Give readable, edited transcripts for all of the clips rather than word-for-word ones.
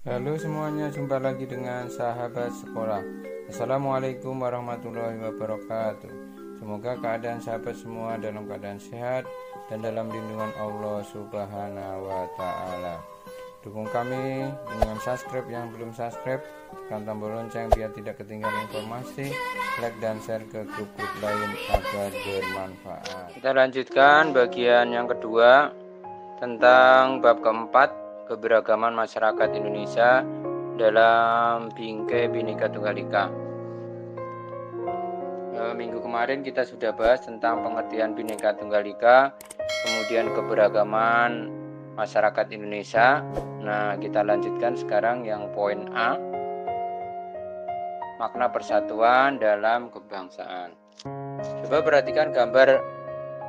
Halo semuanya, jumpa lagi dengan sahabat sekolah. Assalamualaikum warahmatullahi wabarakatuh. Semoga keadaan sahabat semua dalam keadaan sehat dan dalam lindungan Allah Subhanahu wa Ta'ala. Dukung kami dengan subscribe yang belum subscribe, tekan tombol lonceng biar tidak ketinggalan informasi, like dan share ke grup-grup lain agar bermanfaat. Kita lanjutkan bagian yang kedua tentang bab keempat, keberagaman masyarakat Indonesia dalam Bingkai Bhinneka Tunggal Ika. Minggu kemarin kita sudah bahas tentang pengertian Bhinneka Tunggal Ika, kemudian keberagaman masyarakat Indonesia. Nah, kita lanjutkan sekarang yang poin A, makna persatuan dalam kebangsaan. Coba perhatikan gambar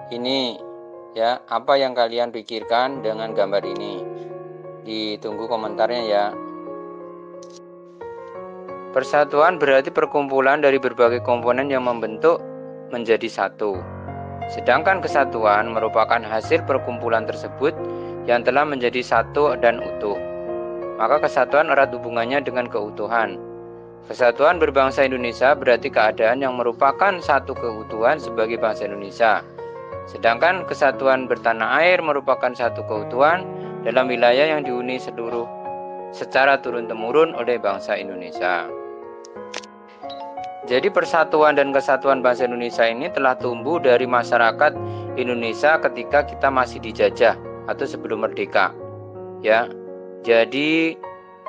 ini ya, apa yang kalian pikirkan dengan gambar ini? Ditunggu komentarnya ya. Persatuan berarti perkumpulan dari berbagai komponen yang membentuk menjadi satu. Sedangkan kesatuan merupakan hasil perkumpulan tersebut yang telah menjadi satu dan utuh. Maka kesatuan erat hubungannya dengan keutuhan. Kesatuan berbangsa Indonesia berarti keadaan yang merupakan satu keutuhan sebagai bangsa Indonesia. Sedangkan kesatuan bertanah air merupakan satu keutuhan dalam wilayah yang dihuni seluruh secara turun-temurun oleh bangsa Indonesia. Jadi persatuan dan kesatuan bangsa Indonesia ini telah tumbuh dari masyarakat Indonesia ketika kita masih dijajah atau sebelum merdeka. Ya. Jadi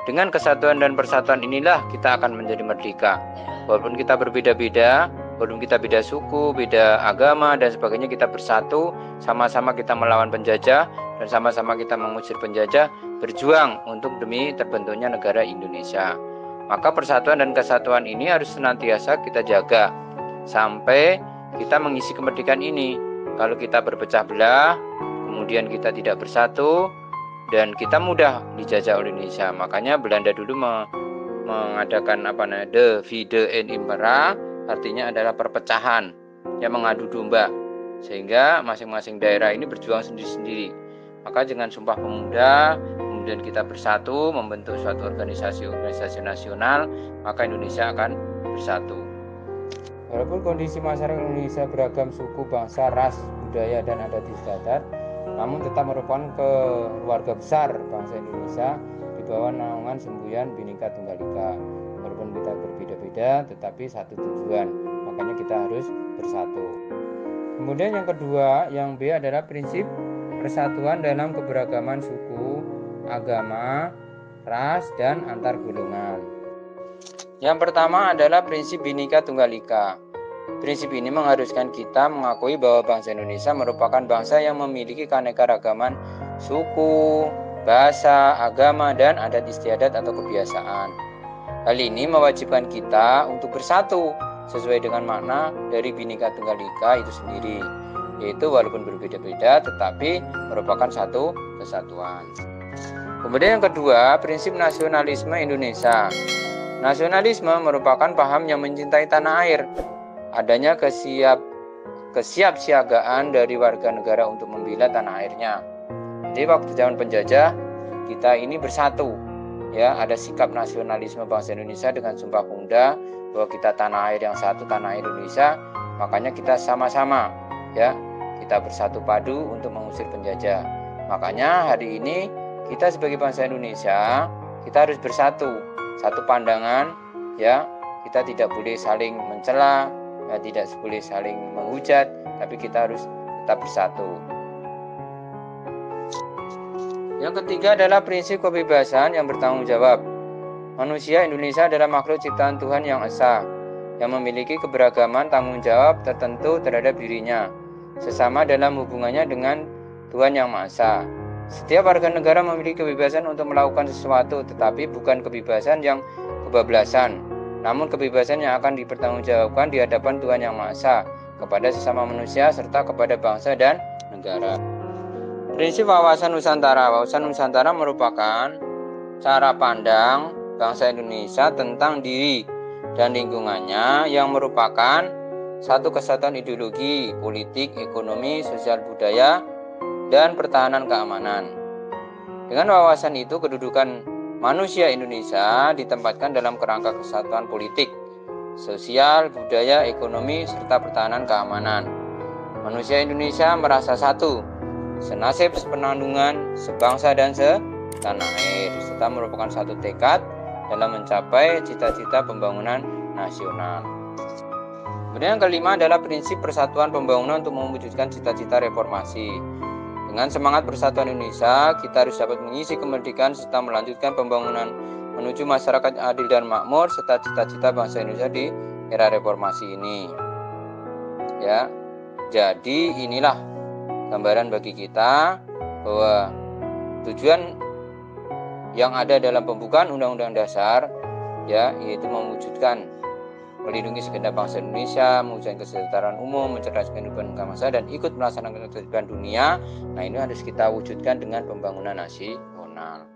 dengan kesatuan dan persatuan inilah kita akan menjadi merdeka. Walaupun kita berbeda-beda, walaupun kita beda suku, beda agama dan sebagainya, kita bersatu, sama-sama kita melawan penjajah dan sama-sama kita mengusir penjajah, berjuang untuk demi terbentuknya negara Indonesia. Maka persatuan dan kesatuan ini harus senantiasa kita jaga sampai kita mengisi kemerdekaan ini. Kalau kita berpecah belah, kemudian kita tidak bersatu, dan kita mudah dijajah oleh Indonesia. Makanya Belanda dulu mengadakan divide et impera, artinya adalah perpecahan yang mengadu domba, sehingga masing-masing daerah ini berjuang sendiri-sendiri. Maka dengan Sumpah Pemuda kemudian kita bersatu membentuk suatu organisasi nasional, maka Indonesia akan bersatu. Walaupun kondisi masyarakat Indonesia beragam suku, bangsa, ras, budaya dan adat istiadat, namun tetap merupakan keluarga besar bangsa Indonesia di bawah naungan semboyan Bhinneka Tunggal Ika. Walaupun kita berbeda-beda tetapi satu tujuan, makanya kita harus bersatu. Kemudian yang kedua, yang B adalah prinsip persatuan dalam keberagaman suku, agama, ras, dan antar golongan. Yang pertama adalah prinsip Bhinneka Tunggal Ika. Prinsip ini mengharuskan kita mengakui bahwa bangsa Indonesia merupakan bangsa yang memiliki keanekaragaman suku, bahasa, agama, dan adat istiadat atau kebiasaan. Hal ini mewajibkan kita untuk bersatu sesuai dengan makna dari Bhinneka Tunggal Ika itu sendiri, yaitu walaupun berbeda-beda tetapi merupakan satu kesatuan. Kemudian yang kedua, prinsip nasionalisme Indonesia. Nasionalisme merupakan paham yang mencintai tanah air. Adanya kesiapsiagaan dari warga negara untuk membela tanah airnya. Jadi waktu zaman penjajah kita ini bersatu, ya, ada sikap nasionalisme bangsa Indonesia dengan Sumpah Pemuda bahwa kita tanah air yang satu, tanah air Indonesia. Makanya kita sama-sama, ya, kita bersatu padu untuk mengusir penjajah. Makanya hari ini kita sebagai bangsa Indonesia kita harus bersatu, satu pandangan, ya, kita tidak boleh saling mencela. Tidak boleh saling menghujat, tapi kita harus tetap bersatu. Yang ketiga adalah prinsip kebebasan yang bertanggung jawab. Manusia Indonesia adalah makhluk ciptaan Tuhan yang esa, yang memiliki keberagaman tanggung jawab tertentu terhadap dirinya, sesama dalam hubungannya dengan Tuhan yang Maha Esa. Setiap warga negara memiliki kebebasan untuk melakukan sesuatu, tetapi bukan kebebasan yang kebablasan, namun kebebasan yang akan dipertanggungjawabkan di hadapan Tuhan Yang Maha Esa kepada sesama manusia serta kepada bangsa dan negara. Prinsip wawasan Nusantara. Wawasan Nusantara merupakan cara pandang bangsa Indonesia tentang diri dan lingkungannya yang merupakan satu kesatuan ideologi, politik, ekonomi, sosial budaya, dan pertahanan keamanan. Dengan wawasan itu, kedudukan manusia Indonesia ditempatkan dalam kerangka kesatuan politik, sosial, budaya, ekonomi, serta pertahanan keamanan. Manusia Indonesia merasa satu, senasib, sepenandungan, sebangsa dan setanah air, serta merupakan satu tekad dalam mencapai cita-cita pembangunan nasional. Kemudian yang kelima adalah prinsip persatuan pembangunan untuk mewujudkan cita-cita reformasi. Dengan semangat persatuan Indonesia, kita harus dapat mengisi kemerdekaan serta melanjutkan pembangunan menuju masyarakat adil dan makmur serta cita-cita bangsa Indonesia di era reformasi ini. Ya. Jadi inilah gambaran bagi kita bahwa tujuan yang ada dalam pembukaan Undang-Undang Dasar ya, yaitu mewujudkan melindungi segenap bangsa Indonesia, mewujudkan kesejahteraan umum, mencerdaskan kehidupan bangsa dan ikut melaksanakan ketertiban dunia. Nah, ini harus kita wujudkan dengan pembangunan nasional.